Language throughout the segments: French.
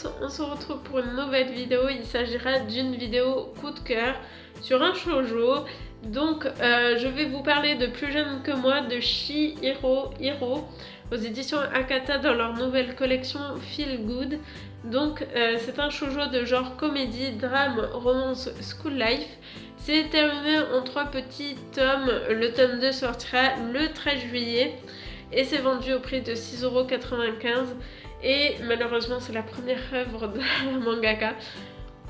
tous, on se retrouve pour une nouvelle vidéo. Il s'agira d'une vidéo coup de cœur sur un shoujo. Donc je vais vous parler de Plus jeune que moi de Chihiro Hiro aux éditions Akata dans leur nouvelle collection Feel Good. Donc c'est un shoujo de genre comédie, drame, romance, school life. C'est terminé en 3 petits tomes. Le tome 2 sortira le 13 juillet et c'est vendu au prix de 6,95 €. Et malheureusement c'est la première œuvre de la mangaka.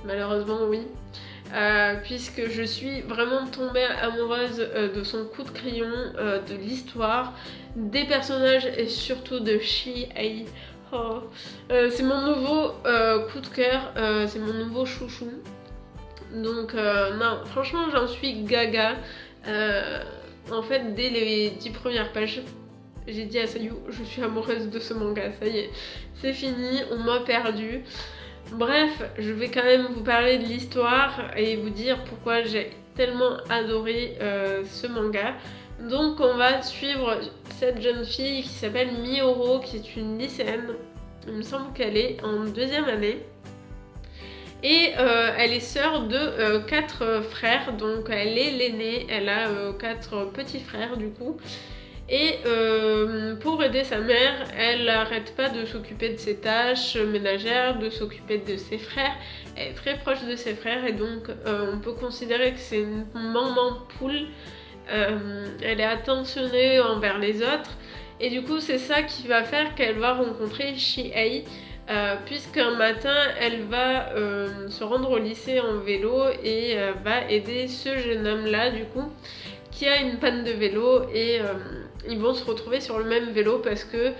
Malheureusement oui. Puisque je suis vraiment tombée amoureuse de son coup de crayon, de l'histoire, des personnages et surtout de Chihei. Oh. C'est mon nouveau coup de cœur, c'est mon nouveau chouchou. Donc non, franchement j'en suis gaga. En fait dès les 10 premières pages, j'ai dit à Sayu, je suis amoureuse de ce manga, ça y est, c'est fini, on m'a perdue. Bref, je vais quand même vous parler de l'histoire et vous dire pourquoi j'ai tellement adoré ce manga. Donc on va suivre cette jeune fille qui s'appelle Mihiro, qui est une lycéenne. Il me semble qu'elle est en 2e année. Et elle est sœur de 4 frères, donc elle est l'aînée, elle a 4 petits frères du coup. Et pour aider sa mère, elle n'arrête pas de s'occuper de ses tâches ménagères, de s'occuper de ses frères. Elle est très proche de ses frères et donc on peut considérer que c'est une maman poule. Elle est attentionnée envers les autres. Et du coup c'est ça qui va faire qu'elle va rencontrer Chihei. Puisqu'un matin elle va se rendre au lycée en vélo et va aider ce jeune homme là du coup qui a une panne de vélo et ils vont se retrouver sur le même vélo parce que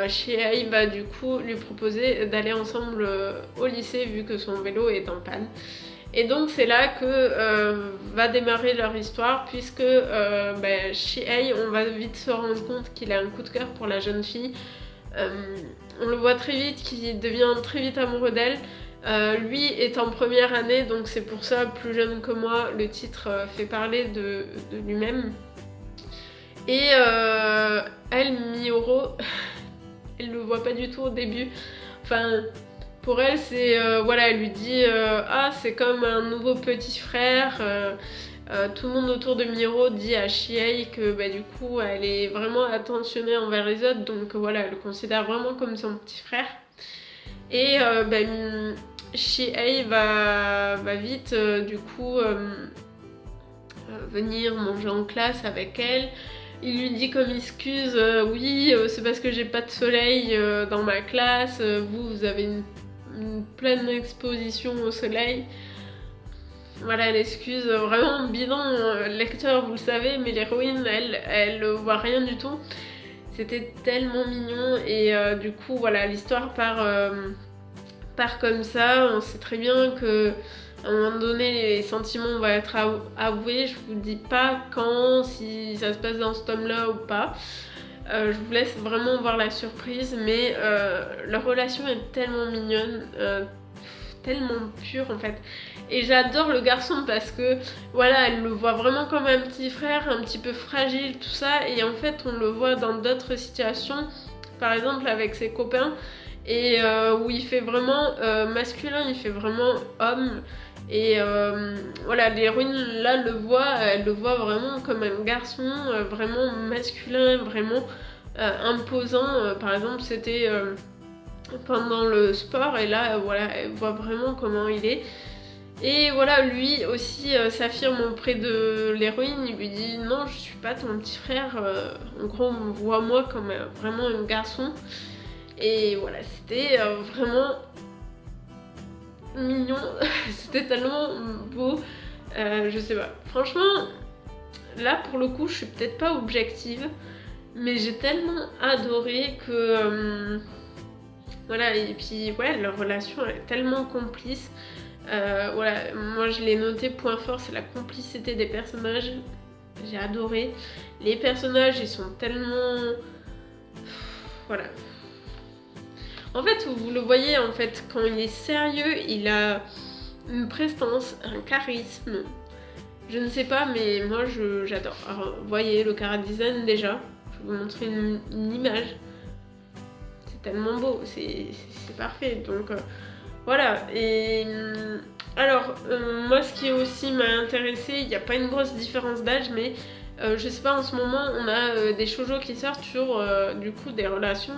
Chihei va du coup lui proposer d'aller ensemble au lycée vu que son vélo est en panne. Et donc c'est là que va démarrer leur histoire puisque Chihei, on va vite se rendre compte qu'il a un coup de cœur pour la jeune fille. On le voit très vite qu'il devient très vite amoureux d'elle. Lui est en 1re année, donc c'est pour ça, Plus jeune que moi, le titre fait parler de lui-même. Et elle, Mihiro, elle le voit pas du tout au début. Enfin, pour elle, c'est voilà, elle lui dit ah, c'est comme un nouveau petit frère. Tout le monde autour de Mihiro dit à Chihei que du coup, elle est vraiment attentionnée envers les autres, donc voilà, elle le considère vraiment comme son petit frère. Et Chihei va vite du coup venir manger en classe avec elle. Il lui dit comme excuse oui c'est parce que j'ai pas de soleil dans ma classe, vous avez une pleine exposition au soleil. Voilà l'excuse vraiment bidon, lecteur vous le savez, mais l'héroïne elle voit rien du tout. C'était tellement mignon et du coup voilà l'histoire part comme ça. On sait très bien que à un moment donné les sentiments vont être avoués. Je vous dis pas quand, si ça se passe dans ce tome là ou pas. Je vous laisse vraiment voir la surprise, mais leur relation est tellement mignonne, tellement pure en fait. Et j'adore le garçon parce que voilà, elle le voit vraiment comme un petit frère, un petit peu fragile, tout ça. Et en fait, on le voit dans d'autres situations, par exemple avec ses copains, et où il fait vraiment masculin, il fait vraiment homme. Et voilà, l'héroïne là elle le voit vraiment comme un garçon, vraiment masculin, vraiment imposant. Par exemple, c'était pendant le sport, et là voilà, elle voit vraiment comment il est. Et voilà, lui aussi s'affirme auprès de l'héroïne, il lui dit non, je suis pas ton petit frère, en gros, vois-moi comme vraiment un garçon. Et voilà, c'était vraiment mignon, c'était tellement beau, je sais pas. Franchement, là pour le coup, je suis peut-être pas objective, mais j'ai tellement adoré que voilà, et puis ouais, leur relation est tellement complice. Voilà, moi je l'ai noté point fort, c'est la complicité des personnages. J'ai adoré. Les personnages, ils sont tellement... Voilà. En fait, vous le voyez, en fait, quand il est sérieux, il a une prestance, un charisme. Je ne sais pas, mais moi j'adore. Alors, vous voyez le chara design déjà. Je vais vous montrer une image. tellement beau, c'est parfait. Donc voilà. Et alors, moi, ce qui aussi m'a intéressé, il n'y a pas une grosse différence d'âge, mais je sais pas, en ce moment, on a des shoujo qui sortent sur du coup des relations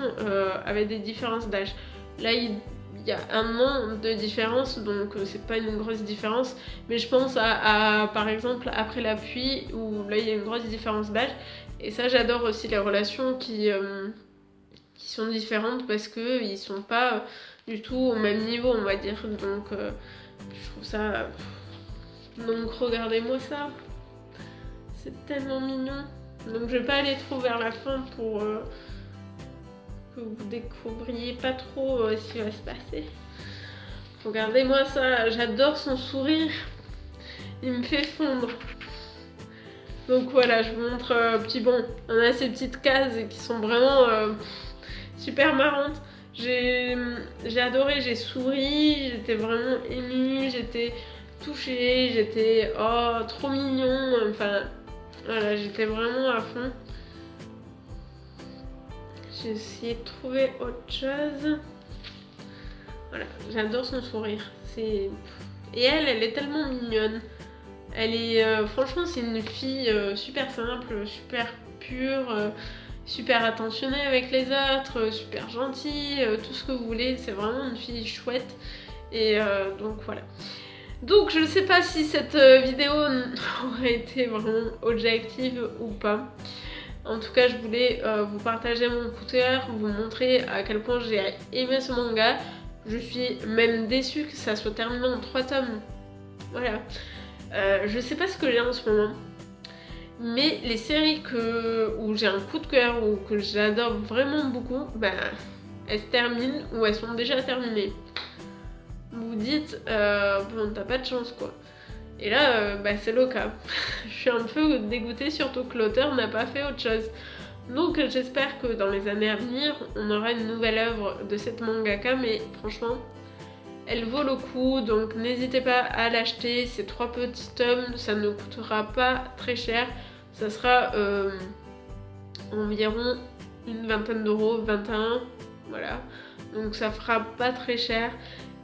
avec des différences d'âge. Là, il y a 1 an de différence, donc c'est pas une grosse différence, mais je pense à par exemple Après la pluie, où là il y a une grosse différence d'âge, et ça j'adore aussi les relations qui sont différentes parce que ils sont pas du tout au même niveau, on va dire, donc je trouve ça... Donc regardez-moi ça, c'est tellement mignon. Donc je vais pas aller trop vers la fin pour que vous découvriez pas trop ce qui va se passer. Regardez-moi ça, j'adore son sourire, il me fait fondre. Donc voilà, je vous montre, puis bon, on a ces petites cases qui sont vraiment super marrantes. J'ai adoré, j'ai souri, j'étais vraiment émue, j'étais touchée, j'étais trop mignon, enfin voilà, j'étais vraiment à fond. J'ai essayé de trouver autre chose. Voilà, j'adore son sourire. Et elle est tellement mignonne. Elle est, franchement, c'est une fille super simple, super pure, super attentionnée avec les autres, super gentille, tout ce que vous voulez. C'est vraiment une fille chouette. Et donc voilà. Donc je ne sais pas si cette vidéo aurait été vraiment objective ou pas. En tout cas, je voulais vous partager mon coup de cœur, vous montrer à quel point j'ai aimé ce manga. Je suis même déçue que ça soit terminé en 3 tomes. Voilà. Je sais pas ce que j'ai en ce moment. Mais les séries où j'ai un coup de cœur ou que j'adore vraiment beaucoup, elles se terminent ou elles sont déjà terminées. Vous vous dites, bon, t'as pas de chance quoi. Et là, c'est le cas. Je suis un peu dégoûtée, surtout que l'auteur n'a pas fait autre chose. Donc j'espère que dans les années à venir, on aura une nouvelle œuvre de cette mangaka, mais franchement, elle vaut le coup, donc n'hésitez pas à l'acheter. Ces 3 petits tomes, ça ne coûtera pas très cher. Ça sera environ une vingtaine d'euros, 21, voilà. Donc ça fera pas très cher.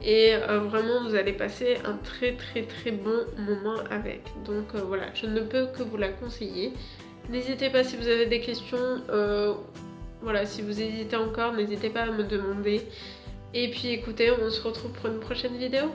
Et vraiment vous allez passer un très très très bon moment avec. Donc voilà, je ne peux que vous la conseiller. N'hésitez pas si vous avez des questions, voilà, si vous hésitez encore, n'hésitez pas à me demander. Et puis écoutez, on se retrouve pour une prochaine vidéo.